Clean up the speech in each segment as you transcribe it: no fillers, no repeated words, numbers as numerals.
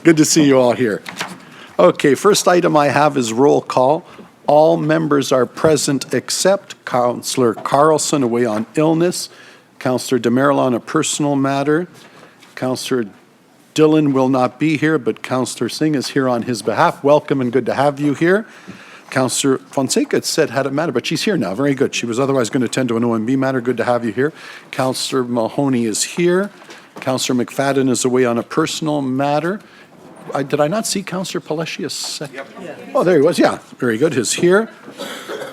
Good to see you all here. Okay, first item I have is roll call. All members are present except Councillor Carlson away on illness, Councillor DeMerle on a personal matter, Councillor Dillon will not be here, but Councillor Singh is here on his behalf. Welcome and good to have you here. Councillor Fonseca said had a matter, but she's here now. Very good. She was otherwise going to attend to an OMB matter. Good to have you here. Councillor Mahoney is here. Councillor McFadden is away on a personal matter. Did I not see Councillor Paleshi a second? Yep. Yeah. Oh, there he was. Yeah, very good. He's here.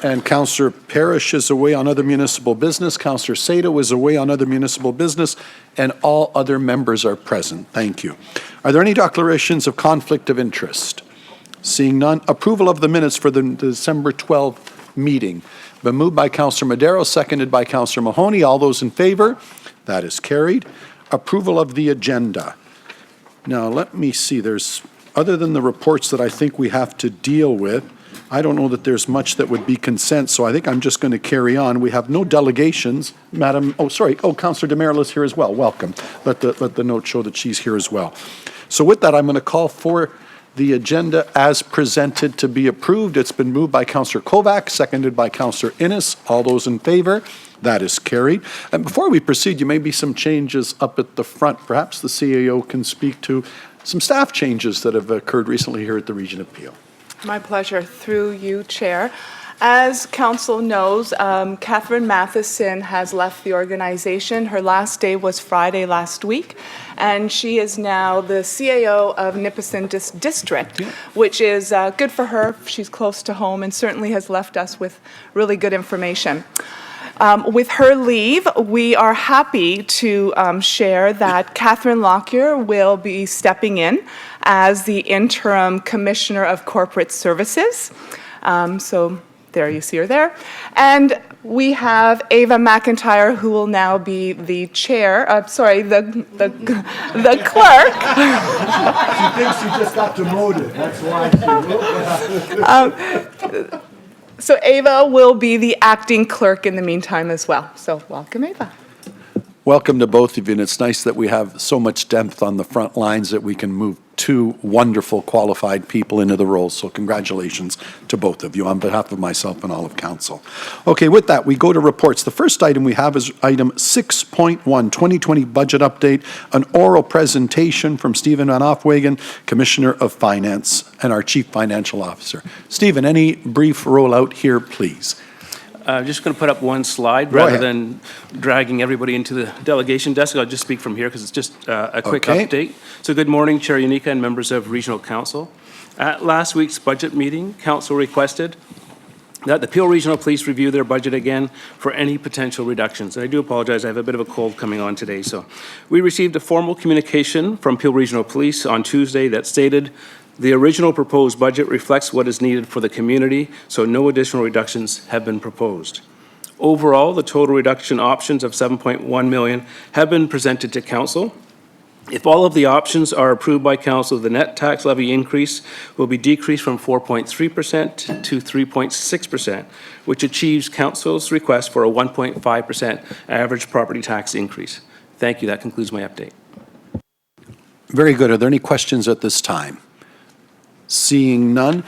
And Councillor Parrish is away on other municipal business. Councillor Sato is away on other municipal business. And all other members are present. Thank you. Are there any declarations of conflict of interest? Seeing none. Approval of the minutes for the December 12th meeting. Been moved by Councillor Madero, seconded by Councillor Mahoney. All those in favor? That is carried. Approval of the agenda. Now, let me see. There's, other than the reports that I think we have to deal with, I don't know that there's much that would be consent, so I think I'm just going to carry on. We have no delegations. Madam, oh, sorry. Oh, Councillor DeMerle is here as well. Welcome. Let the note show that she's here as well. So with that, I'm going to call for the agenda as presented to be approved. It's been moved by Councillor Kovac, seconded by Councillor Innes. All those in favor? That is carried. And before we proceed, you may be some changes up at the front. Perhaps the CAO can speak to some staff changes that have occurred recently here at the Region of Peel. My pleasure. Through you, Chair. As Council knows, Catherine Matheson has left the organization. Her last day was Friday last week, and she is now the CAO of Nipissing District, which is good for her. She's close to home and certainly has left us with really good information. With her leave, we are happy to share that Catherine Lockyer will be stepping in as the Interim Commissioner of Corporate Services. So there you see her there. And we have Ava McIntyre, who will now be the chair, the clerk. She thinks she just got demoted, that's why she So Ava will be the acting clerk in the meantime as well. So welcome, Ava. Welcome to both of you, and it's nice that we have so much depth on the front lines that we can move two wonderful qualified people into the roles. So congratulations to both of you on behalf of myself and all of Council. Okay, with that, we go to reports. The first item we have is item 6.1, 2020 budget update, an oral presentation from Stephen Van Offwagen, Commissioner of Finance and our Chief Financial Officer. Stephen, any brief rollout here, please? I'm just going to put up one slide rather than dragging everybody into the delegation desk. I'll just speak from here because it's just a quick update. So good morning, Chair IANNICCA and members of Regional Council. At last week's budget meeting, Council requested that the Peel Regional Police review their budget again for any potential reductions. And I do apologize, I have a bit of a cold coming on today. So we received a formal communication from Peel Regional Police on Tuesday that stated the original proposed budget reflects what is needed for the community, so no additional reductions have been proposed. Overall, the total reduction options of $7.1 million have been presented to Council. If all of the options are approved by Council, the net tax levy increase will be decreased from 4.3% to 3.6%, which achieves Council's request for a 1.5% average property tax increase. Thank you. That concludes my update. Very good. Are there any questions at this time? Seeing none.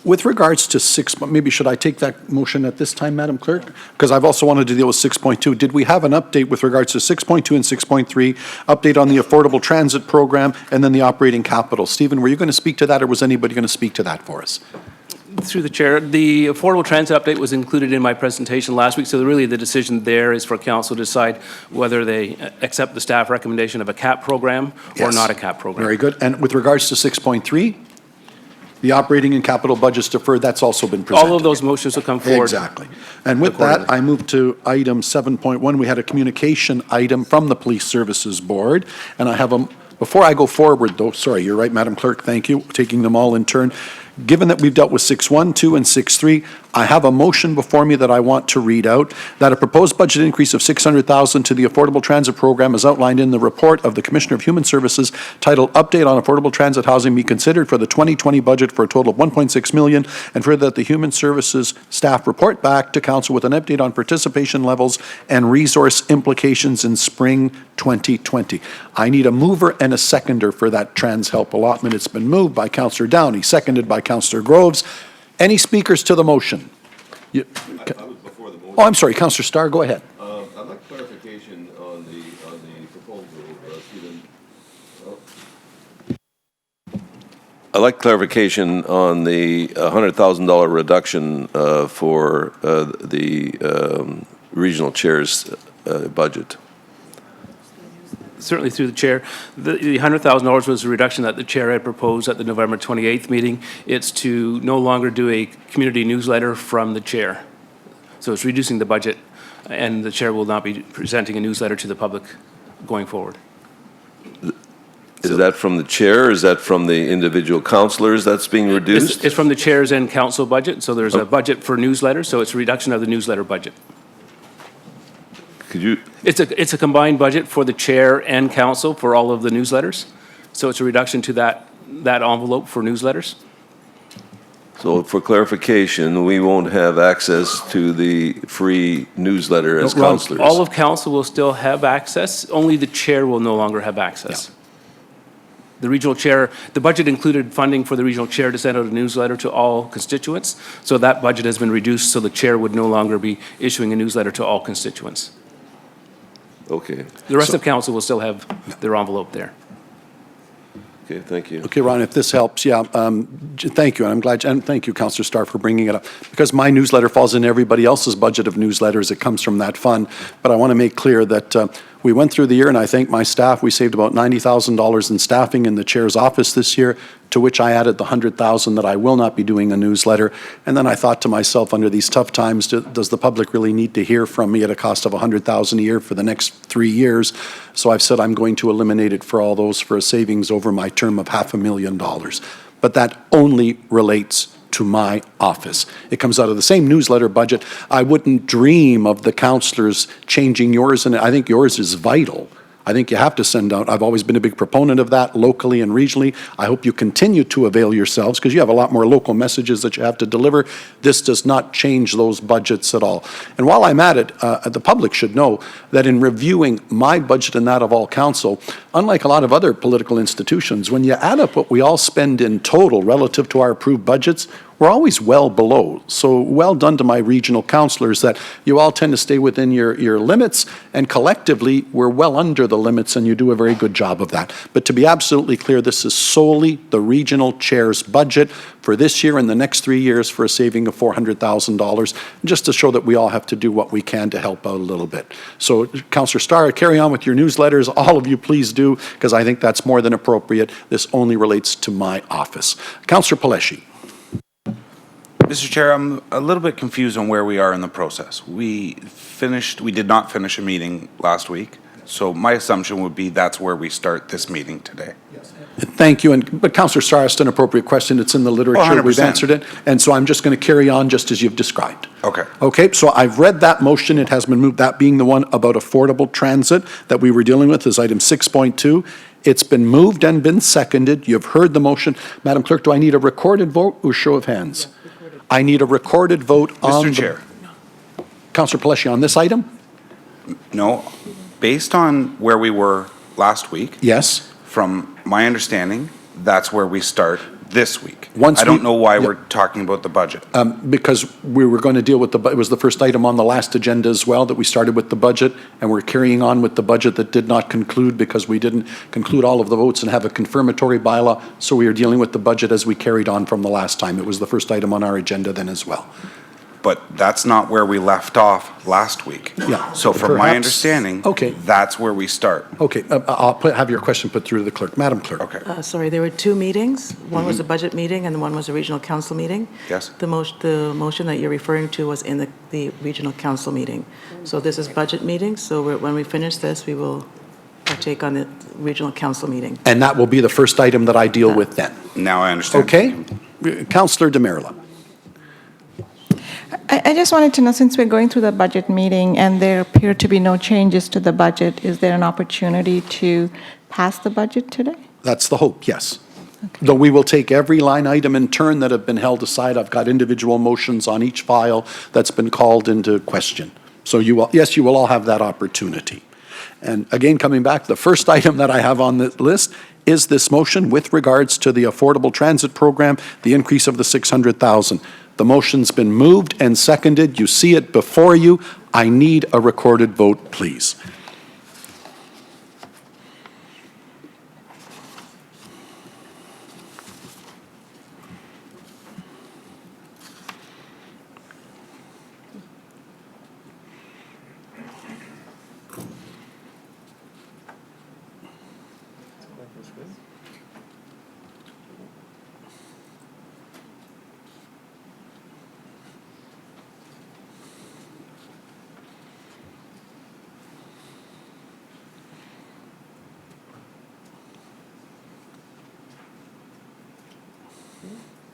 With regards to maybe should I take that motion at this time, Madam Clerk? Because I've also wanted to deal with 6.2. Did we have an update with regards to 6.2 and 6.3, update on the affordable transit program, and then the operating capital? Stephen, were you going to speak to that, or was anybody going to speak to that for us? Through the Chair, the affordable transit update was included in my presentation last week, so really the decision there is for Council to decide whether they accept the staff recommendation of a CAP program or not a CAP program. Very good. And with regards to 6.3? The operating and capital budgets deferred, that's also been presented. All of those motions will come forward. Exactly. And with that, I move to item 7.1. We had a communication item from the Police Services Board. And I have before I go forward though, sorry, you're right, Madam Clerk, thank you, taking them all in turn. Given that we've dealt with 6.1, 2, and 6.3, I have a motion before me that I want to read out, that a proposed budget increase of $600,000 to the Affordable Transit Program as outlined in the report of the Commissioner of Human Services titled Update on Affordable Transit Housing be considered for the 2020 budget for a total of $1.6 million, and further that the Human Services staff report back to Council with an update on participation levels and resource implications in spring 2020. I need a mover and a seconder for that Trans Help allotment. It's been moved by Councillor Downey, seconded by Councillor Groves. Any speakers to the motion? I was before the motion. Oh, I'm sorry, Councillor Starr, go ahead. I'd like clarification on the proposal, Stephen. I'd like clarification on the $100,000 reduction for the regional chair's budget. Certainly through the chair. The $100,000 was a reduction that the chair had proposed at the November 28th meeting. It's to no longer do a community newsletter from the chair. So it's reducing the budget, and the chair will not be presenting a newsletter to the public going forward. Is that from the chair, or is that from the individual councillors that's being reduced? It's from the chair's and council budget, so there's a budget for newsletters, so it's a reduction of the newsletter budget. Could you? It's a combined budget for the chair and council for all of the newsletters. So it's a reduction to that envelope for newsletters. So for clarification, we won't have access to the free newsletter as No, Ron, councillors? All of council will still have access, only the chair will no longer have access. The regional chair, the budget included funding for the regional chair to send out a newsletter to all constituents. So that budget has been reduced, so the chair would no longer be issuing a newsletter to all constituents. Okay. The rest of council will still have their envelope there. Okay, thank you. Okay, Ron, if this helps, thank you, and I'm glad, and thank you, Councillor Starr, for bringing it up. Because my newsletter falls in everybody else's budget of newsletters, it comes from that fund. But I want to make clear that we went through the year, and I thank my staff, we saved about $90,000 in staffing in the chair's office this year, to which I added the $100,000 that I will not be doing a newsletter. And then I thought to myself, under these tough times, does the public really need to hear from me at a cost of $100,000 a year for the next 3 years? So I've said I'm going to eliminate it for all those for a savings over my term of $500,000. But that only relates to my office. It comes out of the same newsletter budget. I wouldn't dream of the councillors changing yours, and I think yours is vital. I think you have to send out, I've always been a big proponent of that locally and regionally. I hope you continue to avail yourselves because you have a lot more local messages that you have to deliver. This does not change those budgets at all. And while I'm at it, the public should know that in reviewing my budget and that of all council, unlike a lot of other political institutions, when you add up what we all spend in total relative to our approved budgets, we're always well below. So well done to my regional councillors that you all tend to stay within your limits, and collectively we're well under the limits, and you do a very good job of that. But to be absolutely clear, this is solely the regional chair's budget for this year and the next 3 years for a saving of $400,000, just to show that we all have to do what we can to help out a little bit. So Councillor Starr, carry on with your newsletters. All of you please do, because I think that's more than appropriate. This only relates to my office. Councillor Paleschi. Mr. Chair, I'm a little bit confused on where we are in the process. We did not finish a meeting last week, so my assumption would be that's where we start this meeting today. Thank you, but Councillor Starr asked an appropriate question. It's in the literature. We've answered it, and so I'm just going to carry on just as you've described. Okay. Okay, so I've read that motion. It has been moved, that being the one about affordable transit that we were dealing with is item 6.2. It's been moved and been seconded. You've heard the motion. Madam Clerk, do I need a recorded vote or show of hands? I need a recorded vote on Mr. Chair. Councillor Paleschi, on this item? No, based on where we were last week, Yes. from my understanding, that's where we start this week. Once I don't we- know why yeah. we're talking about the budget. Because we were going to deal with it was the first item on the last agenda as well, that we started with the budget, and we're carrying on with the budget that did not conclude because we didn't conclude all of the votes and have a confirmatory bylaw, so we are dealing with the budget as we carried on from the last time. It was the first item on our agenda then as well. But that's not where we left off last week. Yeah. So from my Perhaps- understanding, Okay. that's where we start. Okay, have your question put through to the clerk. Madam Clerk. Okay. Sorry, there were two meetings. One was a budget meeting and one was a regional council meeting. Yes. The motion that you're referring to was in the regional council meeting. So this is budget meeting, so when we finish this, we will partake on the regional council meeting. And that will be the first item that I deal with then. Now I understand. Okay? Councillor Demerla. I just wanted to know, since we're going through the budget meeting and there appear to be no changes to the budget, is there an opportunity to pass the budget today? That's the hope, yes. Though we will take every line item in turn that have been held aside. I've got individual motions on each file that's been called into question. So you will, yes, you will all have that opportunity. And again, coming back, the first item that I have on the list is this motion with regards to the Affordable Transit Program, the increase of the $600,000. The motion's been moved and seconded. You see it before you. I need a recorded vote, please.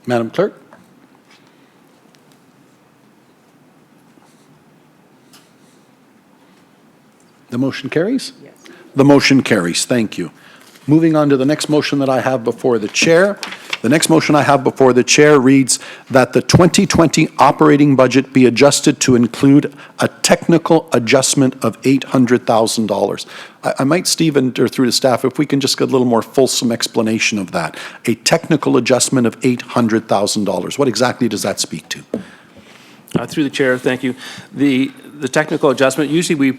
Madam Clerk? The motion carries? Yes. The motion carries. Thank you. Moving on to the next motion that I have before the chair. The next motion I have before the chair reads that the 2020 operating budget be adjusted to include a technical adjustment of $800,000. I might, Stephen, or through the staff, if we can just get a little more fulsome explanation of that. A technical adjustment of $800,000. What exactly does that speak to? Through the chair, thank you. The technical adjustment, usually we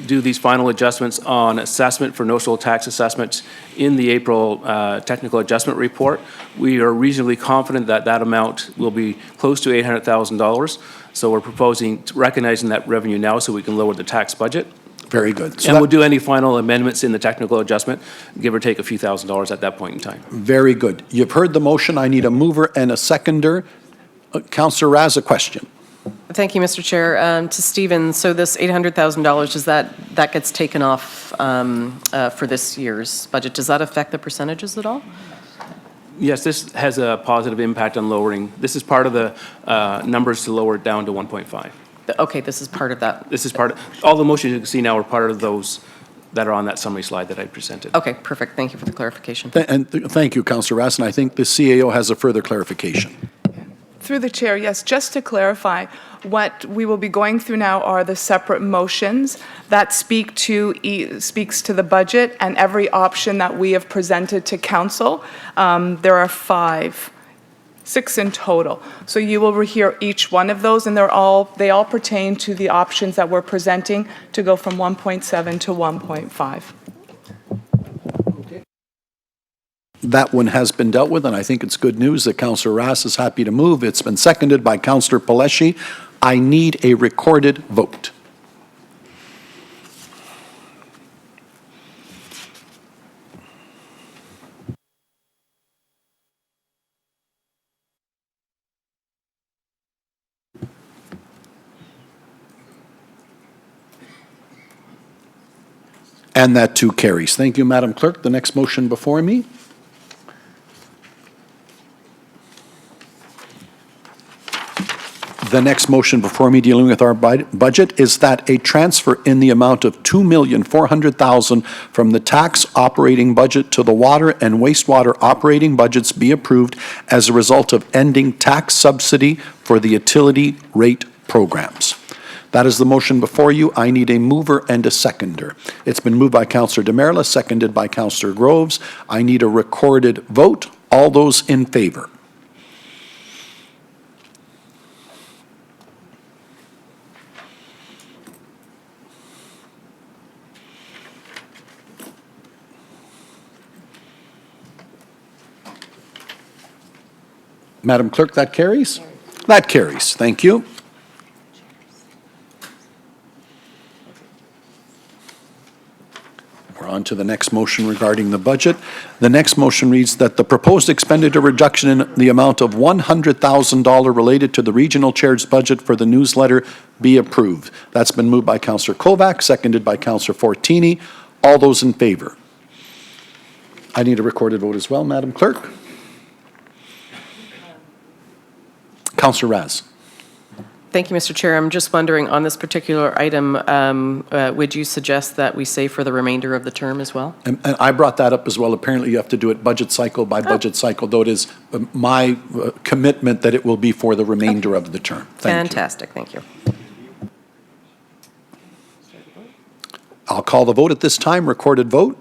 do these final adjustments on assessment for notional tax assessments in the April technical adjustment report. We are reasonably confident that that amount will be close to $800,000. So we're proposing, recognizing that revenue now so we can lower the tax budget. Very good. So and we'll do any final amendments in the technical adjustment, give or take a few $1,000s at that point in time. Very good. You've heard the motion. I need a mover and a seconder. Councillor Raz, a question. Thank you, Mr. Chair. To Stephen, so this $800,000, that gets taken off for this year's budget. Does that affect the percentages at all? Yes, this has a positive impact on lowering. This is part of the numbers to lower it down to 1.5. Okay, this is part of that. This is part of, all the motions you can see now are part of those that are on that summary slide that I presented. Okay, perfect. Thank you for the clarification. Thank you, Councillor Raz, and I think the CAO has a further clarification. Through the chair, yes, just to clarify, what we will be going through now are the separate motions that speaks to the budget and every option that we have presented to council. There are 6 in total. So you will hear each one of those, and they all pertain to the options that we're presenting to go from 1.7 to 1.5. That one has been dealt with, and I think it's good news that Councillor Raz is happy to move. It's been seconded by Councillor POLSINELLI. I need a recorded vote. And that too carries. Thank you, Madam Clerk. The next motion before me. The next motion before me dealing with our budget is that a transfer in the amount of $2,400,000 from the tax operating budget to the water and wastewater operating budgets be approved as a result of ending tax subsidy for the utility rate programs. That is the motion before you. I need a mover and a seconder. It's been moved by Councillor Demerla, seconded by Councillor Groves. I need a recorded vote. All those in favor? Madam Clerk, that carries? That carries. Thank you. We're on to the next motion regarding the budget. The next motion reads that the proposed expenditure reduction in the amount of $100,000 related to the regional chair's budget for the newsletter be approved. That's been moved by Councillor Kovac, seconded by Councillor Fortini. All those in favor? I need a recorded vote as well, Madam Clerk. Councillor Raz. Thank you, Mr. Chair. I'm just wondering, on this particular item, would you suggest that we say for the remainder of the term as well? And I brought that up as well. Apparently, you have to do it budget cycle by budget cycle, though it is my commitment that it will be for the remainder of the term. Thank you. Fantastic, thank you. I'll call the vote at this time. Recorded vote.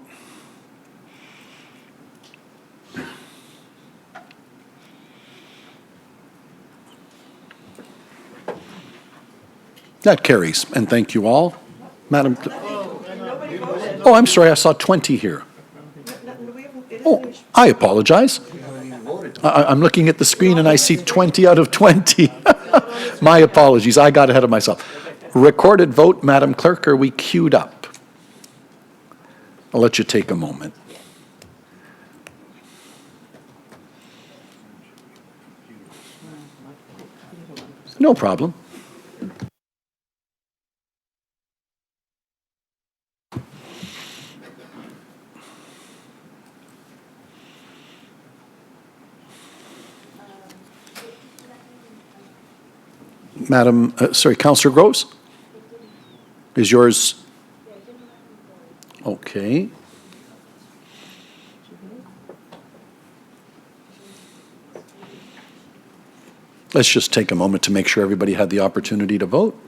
That carries, and thank you all. Madam. Oh, I'm sorry, I saw 20 here. Oh, I apologize. I'm looking at the screen and I see 20 out of 20. My apologies, I got ahead of myself. Recorded vote, Madam Clerk, are we queued up? I'll let you take a moment. No problem. Madam, sorry, Councillor Groves? Is yours? Okay. Let's just take a moment to make sure everybody had the opportunity to vote.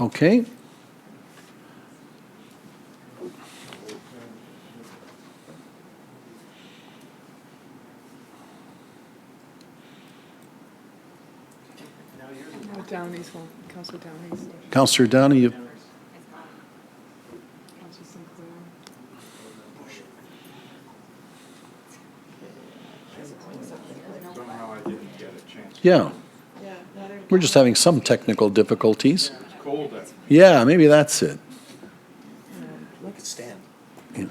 Okay. Downey's one, Councillor Downey's. Councillor Downey, you, Councillor Sinclair. yeah. We're just having some technical difficulties. Yeah, maybe that's it. Look at Stan. Yeah.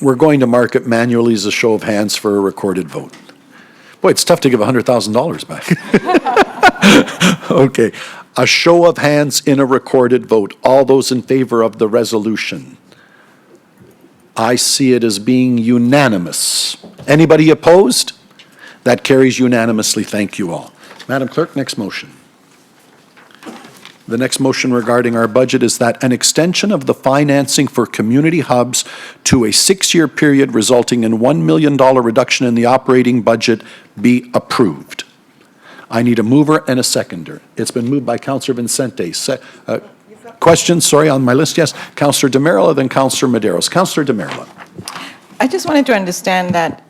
We're going to mark it manually as a show of hands for a recorded vote. Boy, it's tough to give $100,000 back. Okay. A show of hands in a recorded vote. All those in favor of the resolution? I see it as being unanimous. Anybody opposed? That carries unanimously. Thank you all. Madam Clerk, next motion. The next motion regarding our budget is that an extension of the financing for community hubs to a 6-year period resulting in $1 million reduction in the operating budget be approved. I need a mover and a seconder. It's been moved by Councillor Vincente. Questions, sorry, on my list, yes. Councillor DeMarilla, then Councillor Medeiros. Councillor DeMarilla. I just wanted to understand that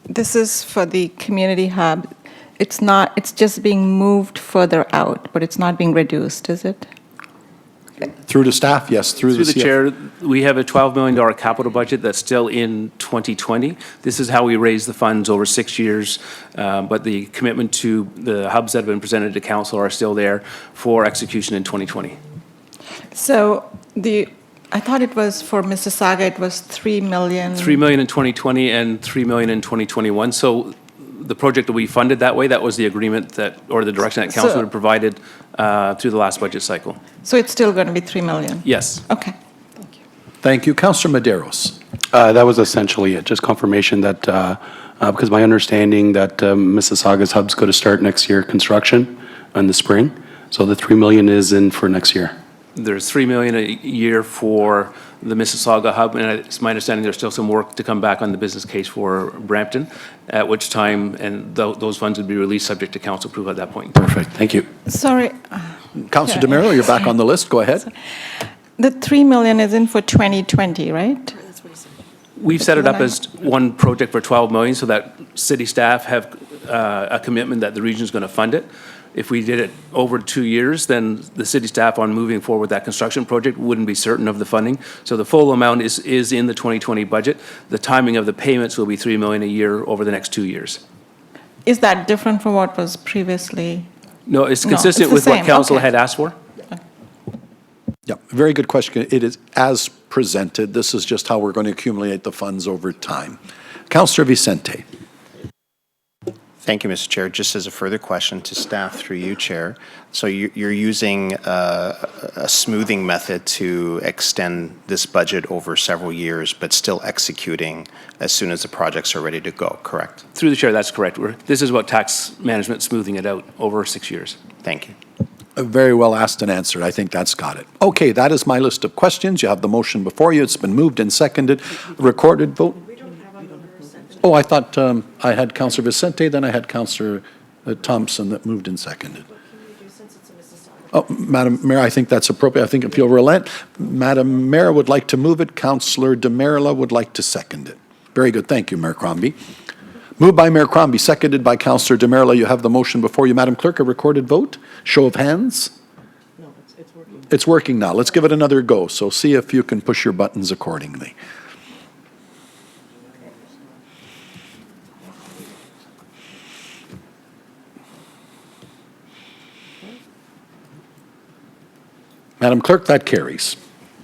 this is for the community hub. It's not, it's just being moved further out, but it's not being reduced, is it? Through to staff, yes, through Through the the chair, we have a $12 million capital budget that's still in 2020. This is how we raise the funds over 6 years, but the commitment to the hubs that have been presented to council are still there for execution in 2020. So I thought it was for Mississauga, it was 3 million. 3 million in 2020 and 3 million in 2021. So the project that we funded that way, that was the agreement that, or the direction that council had provided through the last budget cycle. So it's still going to be 3 million? Yes. Okay, thank you. Thank you. Councillor Medeiros. That was essentially it, just confirmation that, because my understanding that Mississauga's hub's going to start next year construction in the spring, so the 3 million is in for next year. There's 3 million a year for the Mississauga hub, and it's my understanding there's still some work to come back on the business case for Brampton, at which time, and those funds would be released subject to council approval at that point. Perfect, thank you. Sorry. Councillor DeMarilla, you're back on the list. Go ahead. The 3 million is in for 2020, right? We've set it up as one project for 12 million so that city staff have a commitment that the region is going to fund it. If we did it over 2 years, then the city staff on moving forward with that construction project wouldn't be certain of the funding. So the full amount is in the 2020 budget. The timing of the payments will be 3 million a year over the next 2 years. Is that different from what was previously? No, it's No, consistent it's the with what same, council okay. had asked for. Yeah, very good question. It is as presented. This is just how we're going to accumulate the funds over time. Councillor Vicente. Thank you, Mr. Chair. Just as a further question to staff through you, Chair. So you're using a smoothing method to extend this budget over several years, but still executing as soon as the projects are ready to go, correct? Through the chair, that's correct. This is about tax management smoothing it out over 6 years. Thank you. Very well asked and answered. I think that's got it. Okay, that is my list of questions. You have the motion before you. It's been moved and seconded. Recorded vote. Oh, I thought I had Councillor Vicente, then I had Councillor Thompson that moved and seconded. Oh, Madam Mayor, I think that's appropriate. I think if you'll relent, Madam Mayor would like to move it. Councillor DeMerla would like to second it. Very good. Thank you, Mayor Crombie. Moved by Mayor Crombie, seconded by Councillor DeMerla. You have the motion before you. Madam Clerk, a recorded vote. Show of hands. No, it's working. It's working now. Let's give it another go. So see if you can push your buttons accordingly. Madam Clerk, that carries.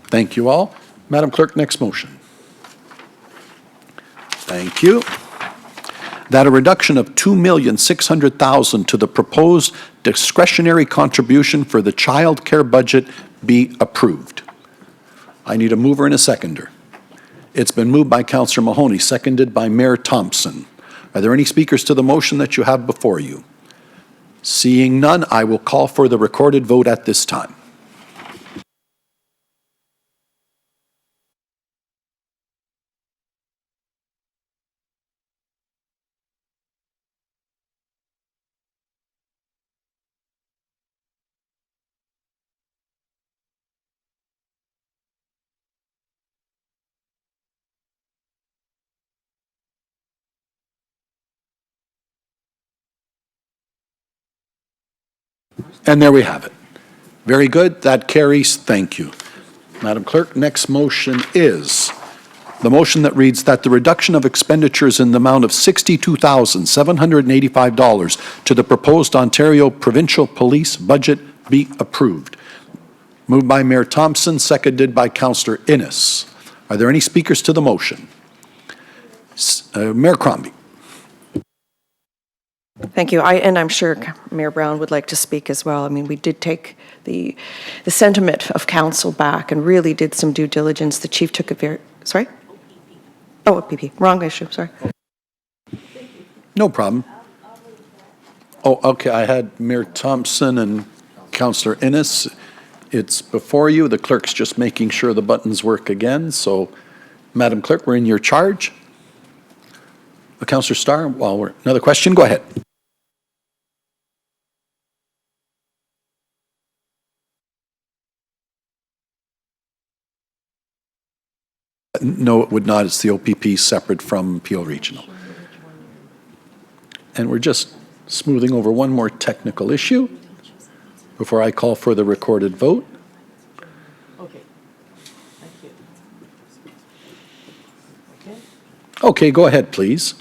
Thank you all. Madam Clerk, next motion. Thank you. That a reduction of $2,600,000 to the proposed discretionary contribution for the child care budget be approved. I need a mover and a seconder. It's been moved by Councillor Mahoney, seconded by Mayor Thompson. Are there any speakers to the motion that you have before you? Seeing none, I will call for the recorded vote at this time. And there we have it. Very good. That carries. Thank you. Madam Clerk, next motion is the motion that reads that the reduction of expenditures in the amount of $62,785 to the proposed Ontario Provincial Police budget be approved. Moved by Mayor Thompson, seconded by Councillor Innes. Are there any speakers to the motion? Mayor Crombie. Thank you. And I'm sure Mayor Brown would like to speak as well. I mean, we did take the sentiment of council back and really did some due diligence. The chief took a very, sorry? Oh, OPP, wrong issue, sorry. No problem. Oh, okay, I had Mayor Thompson and Councillor Innes. It's before you. The clerk's just making sure the buttons work again. So, Madam Clerk, we're in your charge. Councillor Starr, another question, go ahead. No, it would not. It's the OPP separate from PO Regional. And we're just smoothing over one more technical issue before I call for the recorded vote. Okay. Thank you. Okay. Okay, go ahead, please.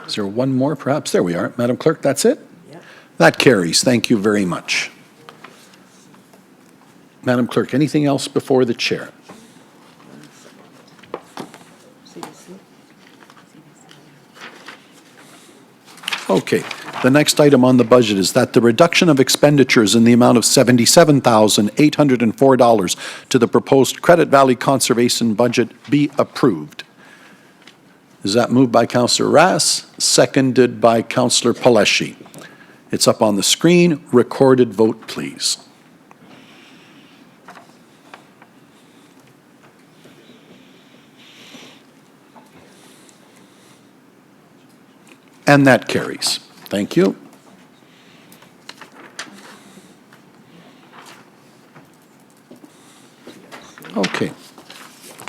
Is there one more, perhaps? There we are. Madam Clerk, that's it? Yep. That carries. Thank you very much. Madam Clerk, anything else before the chair? Okay. The next item on the budget is that the reduction of expenditures in the amount of $77,804 to the proposed Credit Valley Conservation budget be approved. Is that moved by Councillor Rass, seconded by Councillor Paleschi? It's up on the screen. Recorded vote, please. And that carries. Thank you. Okay.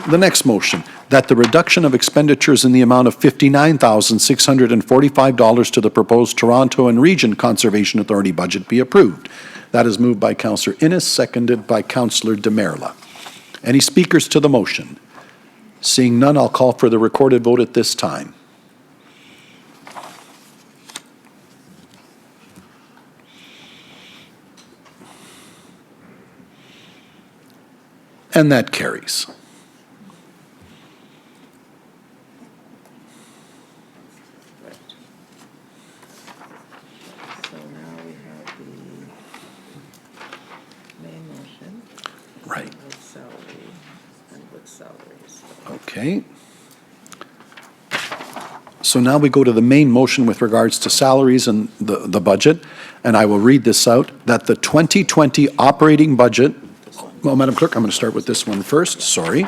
The next motion, that the reduction of expenditures in the amount of $59,645 to the proposed Toronto and Region Conservation Authority budget be approved. That is moved by Councillor Innes, seconded by Councillor DeMerla. Any speakers to the motion? Seeing none, I'll call for the recorded vote at this time. And that carries. So now we have the main motion. Right. With salary and with salaries. Okay. So now we go to the main motion with regards to salaries and the budget, and I will read this out, that the 2020 operating budget, well, Madam Clerk, I'm going to start with this one first, sorry,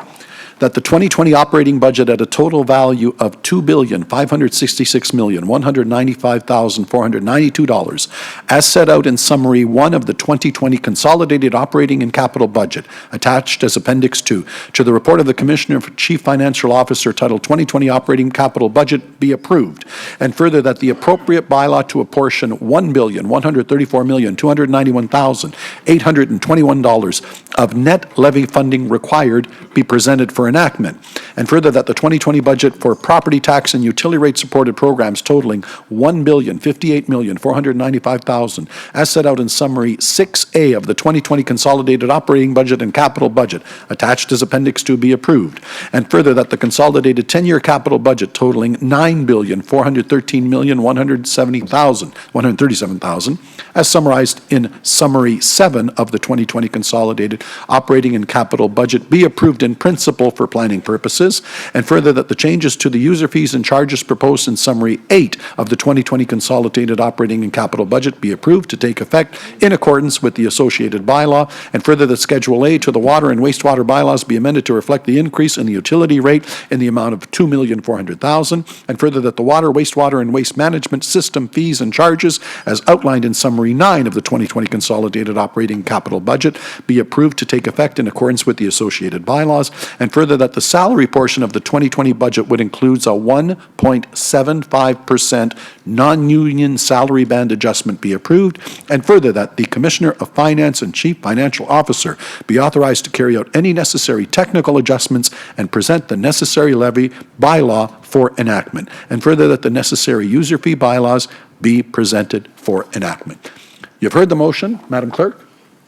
that the 2020 operating budget at a total value of $2,566,195,492, as set out in Summary 1 of the 2020 Consolidated Operating and Capital Budget, attached as Appendix 2, to the report of the Commissioner for Chief Financial Officer titled 2020 Operating Capital Budget be approved, and further that the appropriate bylaw to apportion $1,134,291,821 of net levy funding required be presented for enactment, and further that the 2020 budget for property tax and utility rate supported programs totaling $1,058,495,000, as set out in Summary 6A of the 2020 Consolidated Operating Budget and Capital Budget, attached as Appendix 2, be approved, and further that the consolidated 10-year capital budget totaling $9,413,137,000, as summarized in Summary 7 of the 2020 Consolidated Operating and Capital Budget, be approved in principle for planning purposes, and further that the changes to the user fees and charges proposed in Summary 8 of the 2020 Consolidated Operating and Capital Budget be approved to take effect in accordance with the associated bylaw, and further that Schedule A to the water and wastewater bylaws be amended to reflect the increase in the utility rate in the amount of $2,400,000, and further that the water, wastewater, and waste management system fees and charges, as outlined in Summary 9 of the 2020 Consolidated Operating and Capital Budget, be approved to take effect in accordance with the associated bylaws, and further that the salary portion of the 2020 budget would include a 1.75% non-union salary band adjustment be approved, and further that the Commissioner of Finance and Chief Financial Officer be authorized to carry out any necessary technical adjustments and present the necessary levy bylaw for enactment, and further that the necessary user fee bylaws be presented for enactment. You've heard the motion, Madam Clerk?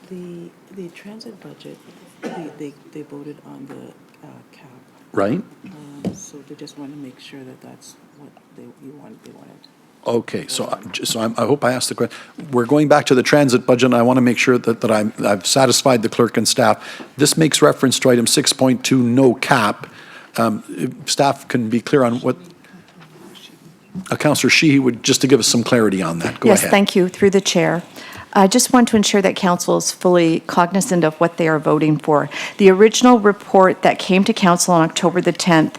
The transit budget, they voted on the cap. Right. So they just want to make sure that that's what they wanted. Okay, so I hope I asked the question. We're going back to the transit budget, and I want to make sure that I've satisfied the clerk and staff. This makes reference to item 6.2, no cap. If staff can be clear on what, Councillor Sheehy would, just to give us some clarity on that. Go ahead. Yes, thank you, through the chair. I just want to ensure that council is fully cognizant of what they are voting for. The original report that came to council on October the 10th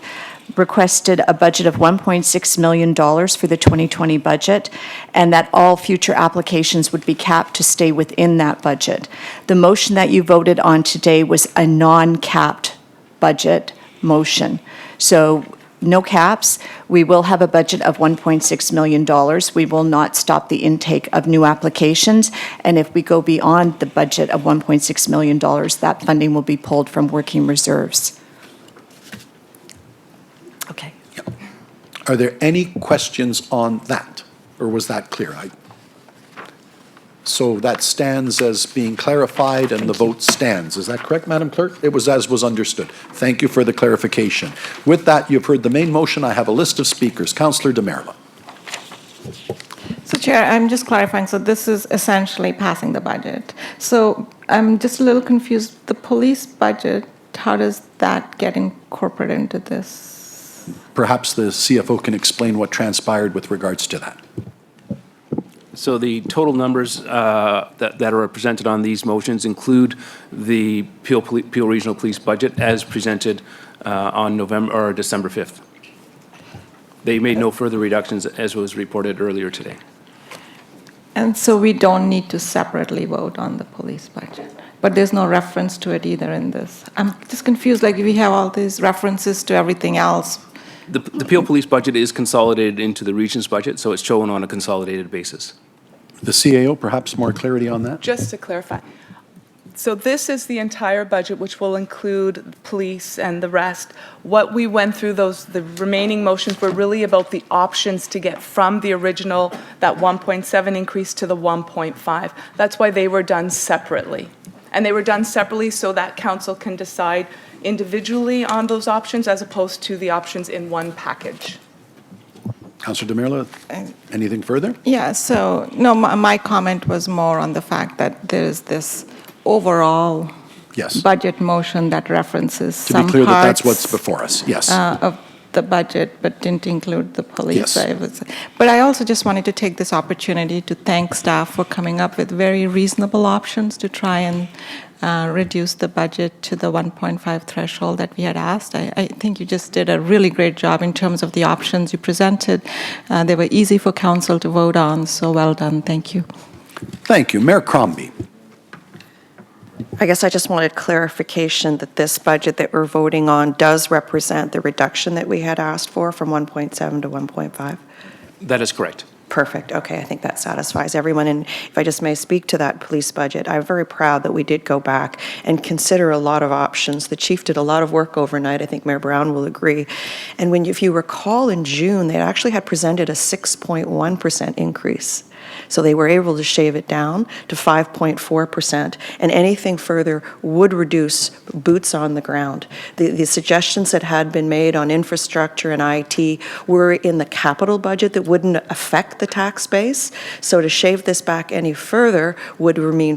requested a budget of $1.6 million for the 2020 budget, and that all future applications would be capped to stay within that budget. The motion that you voted on today was a non-capped budget motion. So no caps. We will have a budget of $1.6 million. We will not stop the intake of new applications. And if we go beyond the budget of $1.6 million, that funding will be pulled from working reserves. Okay. Yep. Are there any questions on that? Or was that clear? So that stands as being clarified and the vote stands. Is that correct, Madam Clerk? It was as was understood. Thank you for the clarification. With that, you've heard the main motion. I have a list of speakers. Councillor Demerla. So Chair, I'm just clarifying, so this is essentially passing the budget. So I'm just a little confused. The police budget, how does that get incorporated into this? Perhaps the CFO can explain what transpired with regards to that. So the total numbers that are represented on these motions include the Peel Regional Police budget as presented on December 5th. They made no further reductions as was reported earlier today. And so we don't need to separately vote on the police budget, but there's no reference to it either in this. I'm just confused, like we have all these references to everything else. The Peel Police budget is consolidated into the region's budget, so it's shown on a consolidated basis. The CAO, perhaps more clarity on that? Just to clarify, so this is the entire budget, which will include police and the rest. What we went through, the remaining motions were really about the options to get from the original, that 1.7 increase to the 1.5. That's why they were done separately. and they were done separately so that council can decide individually on those options as opposed to the options in one package. Councillor DeMerla, anything further? Yeah, so, no, my comment was more on the fact that there's this overall Yes. budget motion that references To some be clear that that's parts, what's before us, yes. of the budget, but didn't include the police. Yes. But I also just wanted to take this opportunity to thank staff for coming up with very reasonable options to try and reduce the budget to the 1.5 threshold that we had asked. I think you just did a really great job in terms of the options you presented. They were easy for council to vote on, so well done. Thank you. Thank you. Mayor Crombie. I guess I just wanted clarification that this budget that we're voting on does represent the reduction that we had asked for from 1.7 to 1.5. That is correct. Perfect. Okay, I think that satisfies everyone. And if I just may speak to that police budget, I'm very proud that we did go back and consider a lot of options. The chief did a lot of work overnight. I think Mayor Brown will agree. And if you recall in June, they actually had presented a 6.1% increase. So they were able to shave it down to 5.4%, and anything further would reduce boots on the ground. The suggestions that had been made on infrastructure and IT were in the capital budget that wouldn't affect the tax base. So to shave this back any further would mean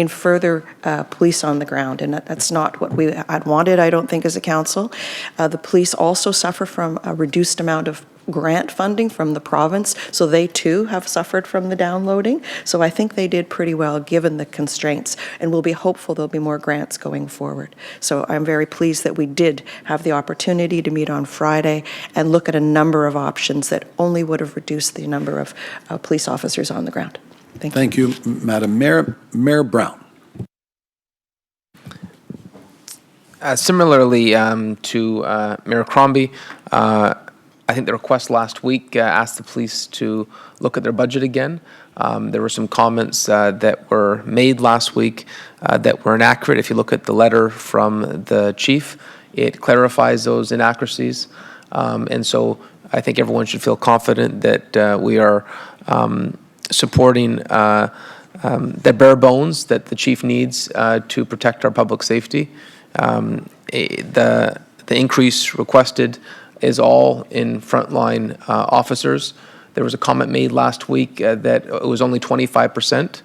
further police on the ground, and that's not what we had wanted, I don't think, as a council. The police also suffer from a reduced amount of grant funding from the province, so they too have suffered from the downloading. So I think they did pretty well given the constraints, and we'll be hopeful there'll be more grants going forward. So I'm very pleased that we did have the opportunity to meet on Friday and look at a number of options that only would have reduced the number of police officers on the ground. Thank you. Thank you, Madam Mayor. Mayor Brown. Similarly to Mayor Crombie, I think the request last week asked the police to look at their budget again. There were some comments that were made last week that were inaccurate. If you look at the letter from the chief, it clarifies those inaccuracies. And so I think everyone should feel confident that we are supporting the bare bones that the chief needs to protect our public safety. The increase requested is all in frontline officers. There was a comment made last week that it was only 25%,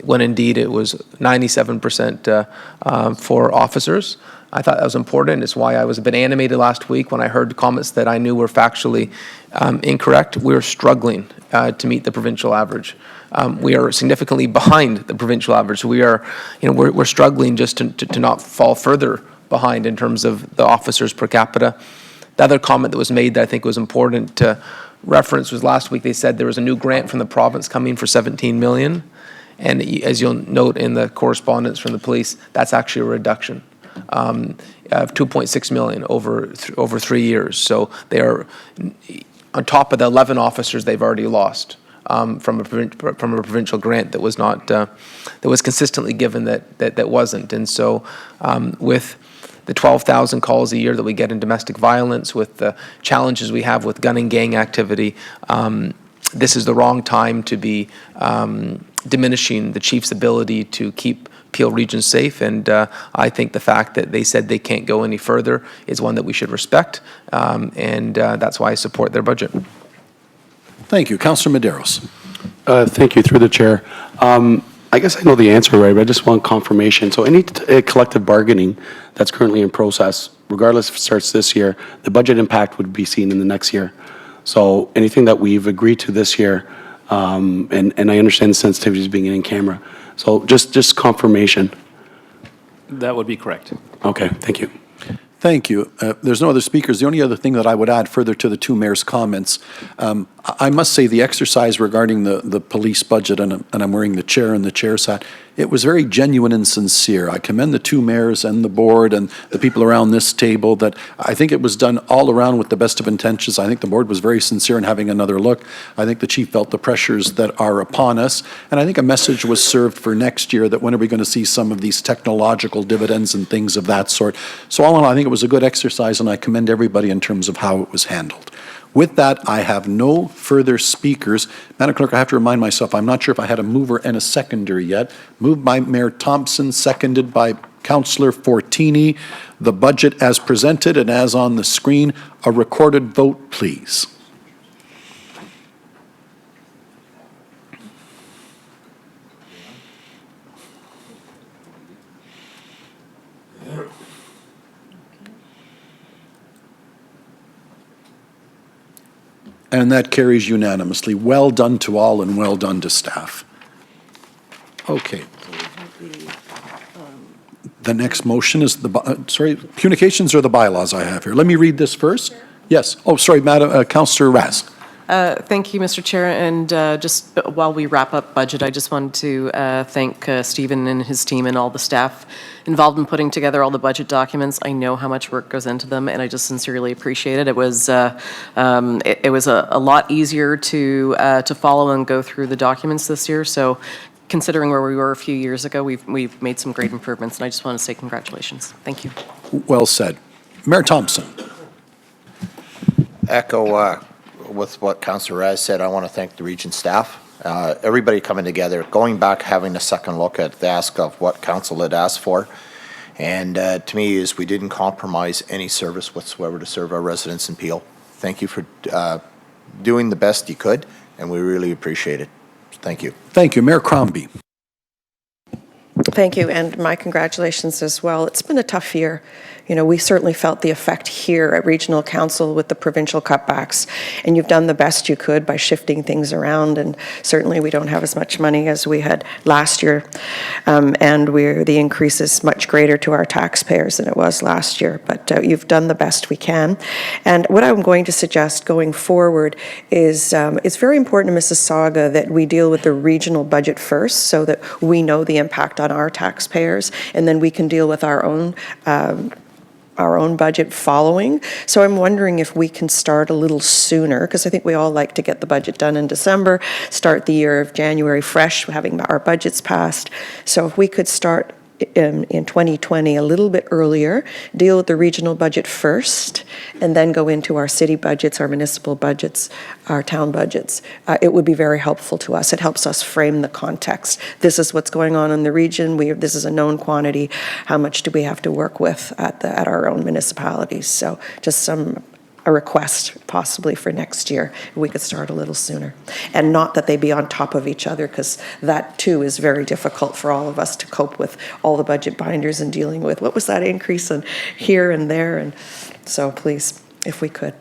when indeed it was 97% for officers. I thought that was important. It's why I was a bit animated last week when I heard comments that I knew were factually incorrect. We're struggling to meet the provincial average. We are significantly behind the provincial average. We are, we're struggling just to not fall further behind in terms of the officers per capita. The other comment that was made that I think was important to reference was last week they said there was a new grant from the province coming for 17 million. And as you'll note in the correspondence from the police, that's actually a reduction of 2.6 million over 3 years. So they are on top of the 11 officers they've already lost from a provincial grant that was not that was consistently given that wasn't. And so with the 12,000 calls a year that we get in domestic violence, with the challenges we have with gun and gang activity, this is the wrong time to be diminishing the chief's ability to keep Peel Region safe. And I think the fact that they said they can't go any further is one that we should respect, and that's why I support their budget. Thank you. Councillor Medeiros. Thank you, through the chair. I guess I know the answer, right, but I just want confirmation. So any collective bargaining that's currently in process, regardless if it starts this year, the budget impact would be seen in the next year. So anything that we've agreed to this year, and I understand the sensitivities being in camera. So just confirmation. That would be correct. Okay, thank you. Thank you. There's no other speakers. The only other thing that I would add further to the two mayors' comments, I must say the exercise regarding the police budget, and I'm wearing the chair and the chair's hat, it was very genuine and sincere. I commend the two mayors and the board and the people around this table that I think it was done all around with the best of intentions. I think the board was very sincere in having another look. I think the chief felt the pressures that are upon us. And I think a message was served for next year that when are we going to see some of these technological dividends and things of that sort. So all in all, I think it was a good exercise, and I commend everybody in terms of how it was handled. With that, I have no further speakers. Madam Clerk, I have to remind myself, I'm not sure if I had a mover and a seconder yet. Moved by Mayor Thompson, seconded by Councillor Fortini. The budget as presented and as on the screen, a recorded vote, please. And that carries unanimously. Well done to all and well done to staff. Okay. The next motion is communications or the bylaws I have here. Let me read this first. Yes. Oh, sorry, Madam Councillor Rask. Thank you, Mr. Chair, and just while we wrap up budget, I just wanted to thank Stephen and his team and all the staff involved in putting together all the budget documents. I know how much work goes into them, and I just sincerely appreciate it. It was a lot easier to follow and go through the documents this year, so considering where we were a few years ago, we've made some great improvements, and I just want to say congratulations. Thank you. Well said. Mayor Thompson. Echo with what Councillor Raz said. I want to thank the region staff, everybody coming together, going back, having a second look at the ask of what council had asked for. And to me, is we didn't compromise any service whatsoever to serve our residents in Peel. Thank you for doing the best you could, and we really appreciate it. Thank you. Thank you. Mayor Crombie. Thank you, and my congratulations as well. It's been a tough year. You know, we certainly felt the effect here at Regional Council with the provincial cutbacks, and you've done the best you could by shifting things around, and certainly we don't have as much money as we had last year, and the increase is much greater to our taxpayers than it was last year, but you've done the best we can. And what I'm going to suggest going forward is it's very important to Mississauga that we deal with the regional budget first so that we know the impact on our taxpayers, and then we can deal with our own budget following. So I'm wondering if we can start a little sooner, because I think we all like to get the budget done in December, start the year of January fresh, having our budgets passed. So if we could start in 2020 a little bit earlier, deal with the regional budget first, and then go into our city budgets, our municipal budgets, our town budgets, it would be very helpful to us. It helps us frame the context. This is what's going on in the region. This is a known quantity. How much do we have to work with at our own municipalities? So just a request possibly for next year. We could start a little sooner. And not that they be on top of each other, because that too is very difficult for all of us to cope with all the budget binders and dealing with what was that increase in here and there. And so please, if we could.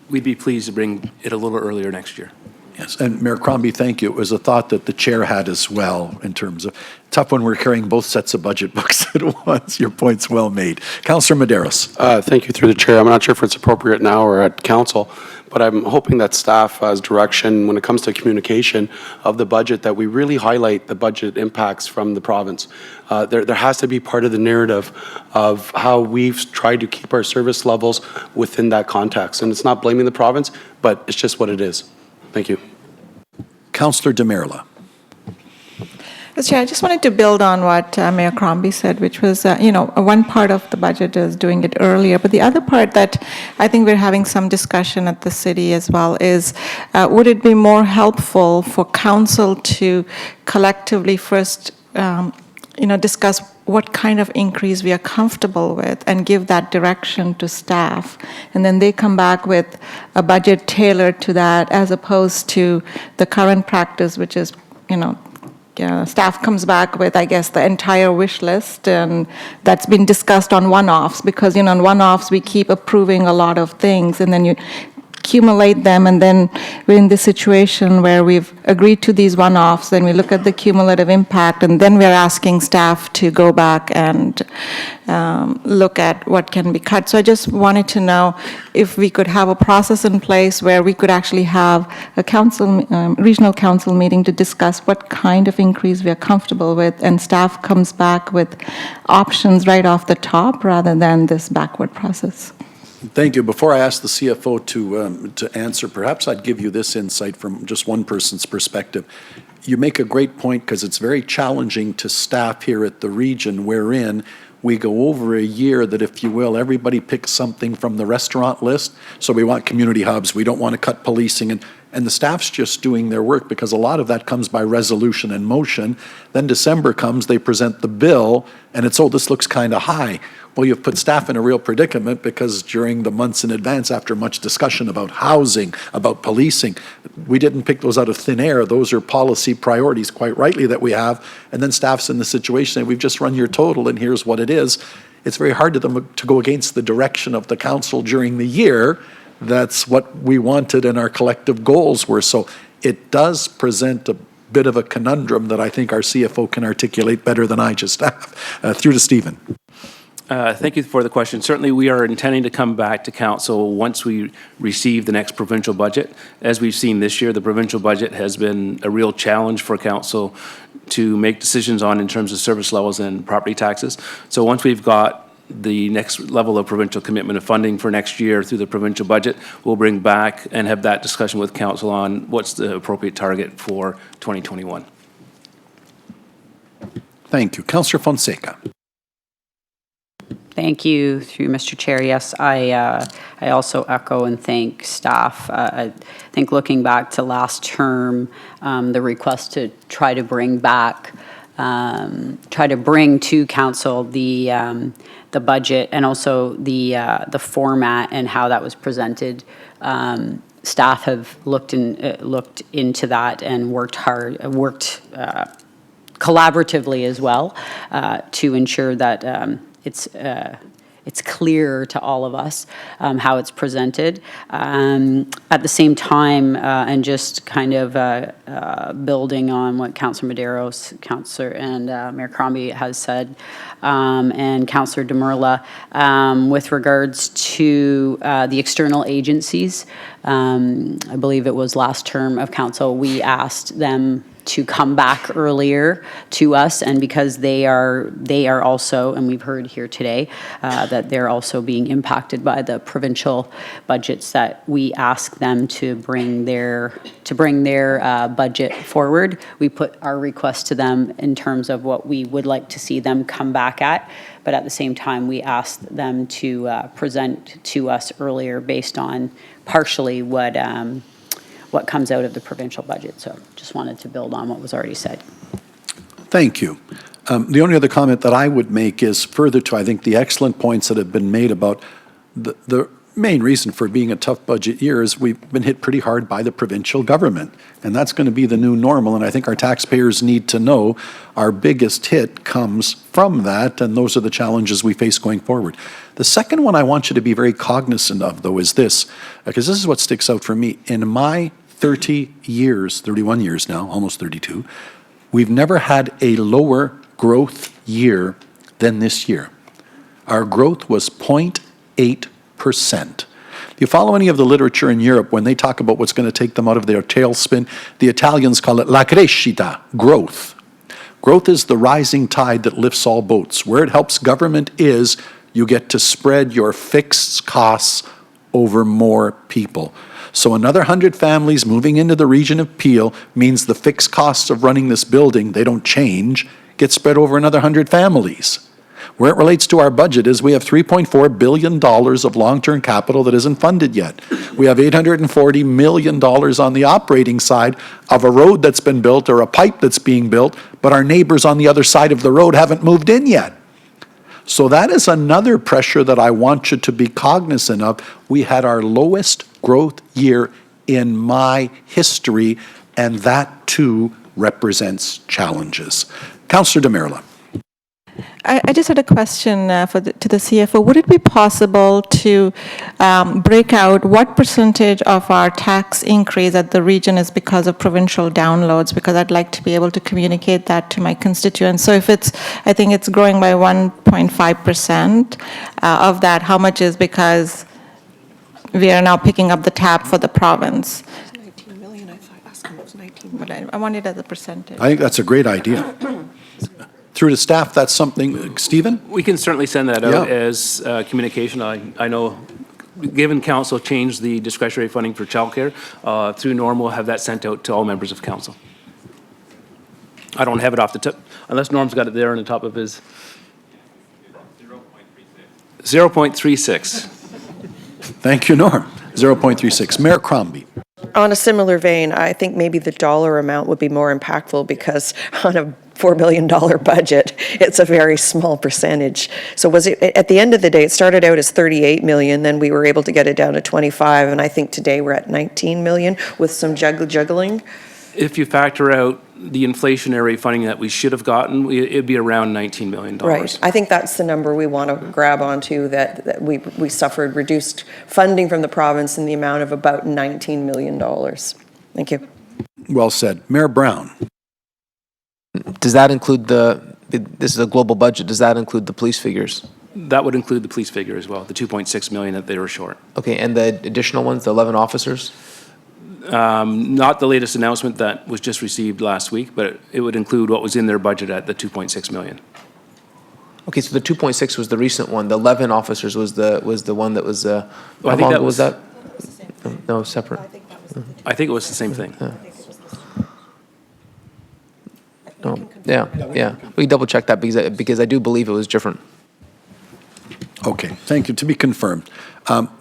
We'd be pleased to bring it a little earlier next year. Yes, and Mayor Crombie, thank you. It was a thought that the chair had as well in terms of tough when we're carrying both sets of budget books at once. Your point's well made. Councillor Medeiros. Thank you through the chair. I'm not sure if it's appropriate now or at council, but I'm hoping that staff has direction when it comes to communication of the budget, that we really highlight the budget impacts from the province. There has to be part of the narrative of how we've tried to keep our service levels within that context. And it's not blaming the province, but it's just what it is. Thank you. Councillor Demerla. Mr. Chair, I just wanted to build on what Mayor Crombie said, which was, one part of the budget is doing it earlier, but the other part that I think we're having some discussion at the city as well is, would it be more helpful for council to collectively first, discuss what kind of increase we are comfortable with and give that direction to staff, and then they come back with a budget tailored to that, as opposed to the current practice, which is, staff comes back with, I guess, the entire wish list, and that's been discussed on one-offs, because, on one-offs we keep approving a lot of things, and then you accumulate them, and then we're in this situation where we've agreed to these one-offs, then we look at the cumulative impact, and then we're asking staff to go back and look at what can be cut. So I just wanted to know if we could have a process in place where we could actually have a council, regional council meeting to discuss what kind of increase we are comfortable with, and staff comes back with options right off the top rather than this backward process. Thank you. Before I ask the CFO to answer, perhaps I'd give you this insight from just one person's perspective. You make a great point, because it's very challenging to staff here at the region, wherein we go over a year that, if you will, everybody picks something from the restaurant list. So we want community hubs, we don't want to cut policing, and the staff's just doing their work because a lot of that comes by resolution and motion. Then December comes, they present the bill, and it's, oh, this looks kind of high. Well, you've put staff in a real predicament because during the months in advance, after much discussion about housing, about policing, we didn't pick those out of thin air. Those are policy priorities, quite rightly, that we have. And then staff's in the situation that we've just run your total and here's what it is. It's very hard to them to go against the direction of the council during the year. That's what we wanted and our collective goals were. So it does present a bit of a conundrum that I think our CFO can articulate better than I just have. Through to Stephen. Thank you for the question. Certainly, we are intending to come back to council once we receive the next provincial budget. As we've seen this year, the provincial budget has been a real challenge for council to make decisions on in terms of service levels and property taxes. So once we've got the next level of provincial commitment of funding for next year through the provincial budget, we'll bring back and have that discussion with council on what's the appropriate target for 2021. Thank you. Councillor Fonseca. Thank you, through Mr. Chair. Yes, I also echo and thank staff. I think looking back to last term, the request to try to bring back, try to bring to council the budget and also the format and how that was presented. Staff have looked into that and worked collaboratively as well to ensure that it's clear to all of us how it's presented. At the same time, and just kind of building on what Councillor Medeiros, Councillor and Mayor Crombie has said, and Councillor Demerla, with regards to the external agencies, I believe it was last term of council, we asked them to come back earlier to us, and because they are also, and we've heard here today, that they're also being impacted by the provincial budgets, that we ask them to bring their budget forward. We put our request to them in terms of what we would like to see them come back at, but at the same time, we asked them to present to us earlier based on partially what comes out of the provincial budget. So just wanted to build on what was already said. Thank you. The only other comment that I would make is further to, I think, the excellent points that have been made about the main reason for being a tough budget year is we've been hit pretty hard by the provincial government, and that's going to be the new normal, and I think our taxpayers need to know our biggest hit comes from that, and those are the challenges we face going forward. The second one I want you to be very cognizant of, though, is this, because this is what sticks out for me. In my 30 years, 31 years now, almost 32, we've never had a lower growth year than this year. Our growth was 0.8%. If you follow any of the literature in Europe, when they talk about what's going to take them out of their tailspin, the Italians call it la crescita, growth. Growth is the rising tide that lifts all boats. Where it helps government is you get to spread your fixed costs over more people. So another 100 families moving into the region of Peel means the fixed costs of running this building, they don't change, get spread over another 100 families. Where it relates to our budget is we have $3.4 billion of long-term capital that isn't funded yet. We have $840 million on the operating side of a road that's been built or a pipe that's being built, but our neighbors on the other side of the road haven't moved in yet. So that is another pressure that I want you to be cognizant of. We had our lowest growth year in my history, and that too represents challenges. Councillor Demerla. I just had a question to the CFO. Would it be possible to break out what percentage of our tax increase at the region is because of provincial downloads? Because I'd like to be able to communicate that to my constituents. So if I think it's growing by 1.5% of that, how much is because we are now picking up the tab for the province? 19 million, I thought, asked him it was 19 million. But I want it as a percentage. I think that's a great idea. Through to staff, that's something, Stephen? We can certainly send that out as communication. I know, given council changed the discretionary funding for childcare, through Norm, we'll have that sent out to all members of council. I don't have it off the tip, unless Norm's got it there on the top of his. 0.36. Thank you, Norm. 0.36. Mayor Crombie. On a similar vein, I think maybe the dollar amount would be more impactful because on a $4 billion budget, it's a very small percentage. So was it, at the end of the day, it started out as 38 million, then we were able to get it down to 25, and I think today we're at 19 million with some juggling. If you factor out the inflationary funding that we should have gotten, it'd be around $19 million. Right. I think that's the number we want to grab onto, that we suffered reduced funding from the province in the amount of about $19 million. Thank you. Well said. Mayor Brown. Does that include this is a global budget, does that include the police figures? That would include the police figure as well, the 2.6 million that they were short. Okay, and the additional ones, the 11 officers? Not the latest announcement that was just received last week, but it would include what was in their budget at the 2.6 million. Okay, so the 2.6 was the recent one. The 11 officers was the one that was. How I think long that was that? No, separate. I think it was the same thing. No, yeah. We double check that because I do believe it was different. Okay, thank you. To be confirmed.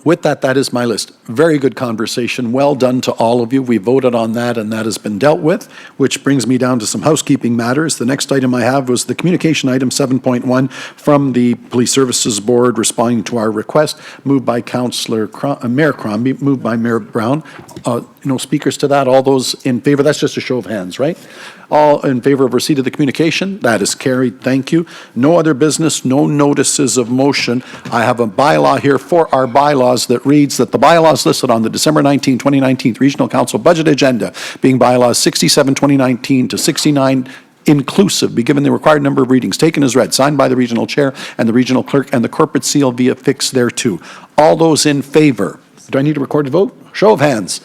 With that, that is my list. Very good conversation. Well done to all of you. We voted on that, and that has been dealt with, which brings me down to some housekeeping matters. The next item I have was the communication item 7.1 from the Police Services Board responding to our request, moved by Mayor Crombie, moved by Mayor Brown. No speakers to that? All those in favor? That's just a show of hands, right? All in favor of receipt of the communication? That is carried. Thank you. No other business, no notices of motion. I have a bylaw here for our bylaws that reads that the bylaws listed on the December 19, 2019 Regional Council budget agenda, being bylaws 67, 2019 to 69 inclusive, be given the required number of readings, taken as read, signed by the regional chair and the regional clerk, and the corporate seal be affixed thereto. All those in favor? Do I need a recorded vote? Show of hands.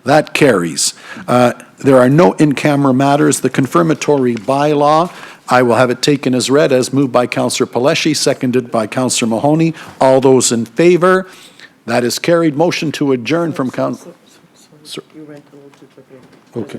That carries. There are no in-camera matters. The confirmatory bylaw, I will have it taken as read, as moved by Councillor Paleschi, seconded by Councillor Mahoney. All those in favor? That is carried. Motion to adjourn from Councillor. Okay.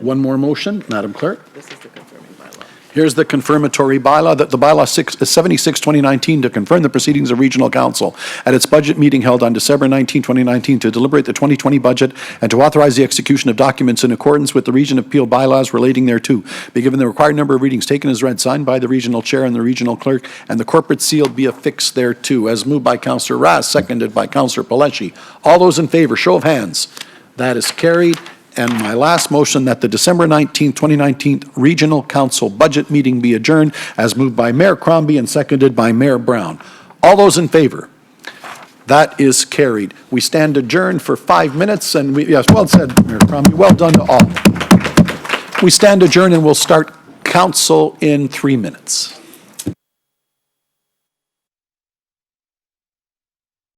One more motion, Madam Clerk. This is the confirming bylaw. Here's the confirmatory bylaw, that the bylaw 76, 2019, to confirm the proceedings of Regional Council at its budget meeting held on December 19, 2019, to deliberate the 2020 budget and to authorize the execution of documents in accordance with the Region of Peel bylaws relating thereto, be given the required number of readings, taken as read, signed by the regional chair and the regional clerk, and the corporate seal be affixed thereto, as moved by Councillor Rass, seconded by Councillor Paleschi. All those in favor, show of hands. That is carried. And my last motion, that the December 19, 2019 Regional Council budget meeting be adjourned, as moved by Mayor Crombie and seconded by Mayor Brown. All those in favor? That is carried. We stand adjourned for 5 minutes, and yes, well said, Mayor Crombie. Well done to all. We stand adjourned, and we'll start council in 3 minutes.